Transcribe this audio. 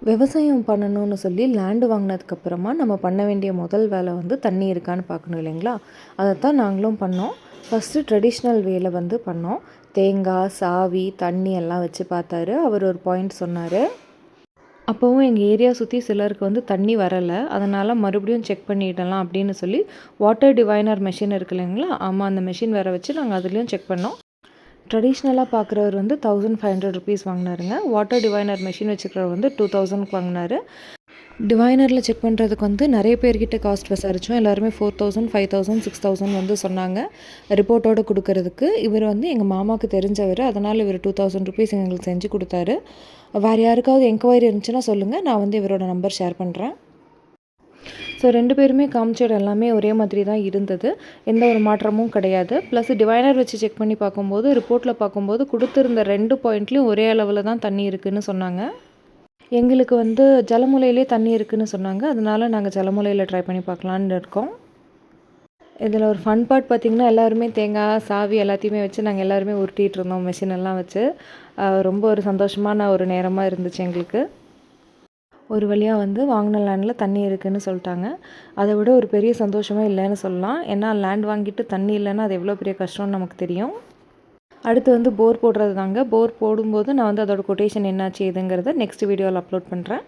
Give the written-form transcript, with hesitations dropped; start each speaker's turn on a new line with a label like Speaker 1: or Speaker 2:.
Speaker 1: விவசாயம் பண்ணணும்னு சொல்லி லேண்டு வாங்கினதுக்கப்புறமா நம்ம பண்ண வேண்டிய முதல் வேலை வந்து தண்ணி இருக்கான்னு பார்க்கணும் இல்லைங்களா? அதைத்தான் நாங்களும் பண்ணோம். ஃபஸ்ட்டு ட்ரெடிஷ்னல் வேல வந்து பண்ணோம். தேங்காய், சாவி, தண்ணி எல்லாம் வச்சு பார்த்தாரு. அவர் ஒரு பாயிண்ட் சொன்னார். அப்போவும் எங்கள் ஏரியா சுற்றி சிலருக்கு வந்து தண்ணி வரலை. அதனால் மறுபடியும் செக் பண்ணிடலாம் அப்படின்னு சொல்லி வாட்டர் டிவைனர் மெஷின் இருக்கு இல்லைங்களா? ஆமாம், அந்த மெஷின் வர வச்சு நாங்கள் அதுலேயும் செக் பண்ணோம். ட்ரெடிஷ்னலாக பார்க்குறவர் வந்து ₹1500 வாங்கினாருங்க. வாட்டர் டிவைனர் மெஷின் வச்சுக்கிறவர் வந்து 2000க்கு வாங்கினாரு. டிவைனரில் செக் பண்ணுறதுக்கு வந்து நிறைய பேர்கிட்ட காஸ்ட் விசாரித்தோம். எல்லாருமே 4000, 5000, 6000 வந்து சொன்னாங்க ரிப்போர்ட்டோடு கொடுக்கறதுக்கு. இவர் வந்து எங்கள் மாமாவுக்கு தெரிஞ்சவர். அதனால் இவர் ₹2000 எங்களுக்கு செஞ்சு கொடுத்தாரு. வேறு யாருக்காவது என்கொயரி இருந்துச்சுன்னா சொல்லுங்கள், நான் வந்து இவரோட நம்பர் ஷேர் பண்ணுறேன். ஸோ 2 பேருமே காமிச்ச இடம் எல்லாமே ஒரே மாதிரி தான் இருந்தது. எந்த ஒரு மாற்றமும் கிடையாது. ப்ளஸ் டிவைனர் வச்சு செக் பண்ணி பார்க்கும்போது, ரிப்போர்ட்டில் பார்க்கும்போது கொடுத்துருந்த 2 பாயிண்ட்லேயும் ஒரே அளவில் தான் தண்ணி இருக்குதுன்னு சொன்னாங்க. எங்களுக்கு வந்து ஜலமுலையிலே தண்ணி இருக்குதுன்னு சொன்னாங்க. அதனால நாங்கள் ஜலமுலையில் ட்ரை பண்ணி பார்க்கலான்னு இருக்கோம். இதில் ஒரு ஃபன் பார்ட் பார்த்திங்கன்னா, எல்லாருமே தேங்காய், சாவி எல்லாத்தையுமே வச்சு நாங்கள் எல்லாருமே உருட்டிகிட்டு இருந்தோம் மெஷின் எல்லாம் வச்சு. ரொம்ப ஒரு சந்தோஷமான ஒரு நேரமாக இருந்துச்சு எங்களுக்கு. ஒரு வழியாக வந்து வாங்கின லேண்டில் தண்ணி இருக்குதுன்னு சொல்லிட்டாங்க. அதை விட ஒரு பெரிய சந்தோஷமே இல்லைன்னு சொல்லலாம். ஏன்னா லேண்ட் வாங்கிட்டு தண்ணி இல்லைன்னா அது எவ்வளோ பெரிய கஷ்டம்னு நமக்கு தெரியும். அடுத்து வந்து போர் போடுறது தாங்க. போர் போடும்போது நான் வந்து அதோட கொட்டேஷன் என்னாச்சு ஏதுங்கிறத நெக்ஸ்ட் வீடியோவில் அப்லோட் பண்ணுறேன்.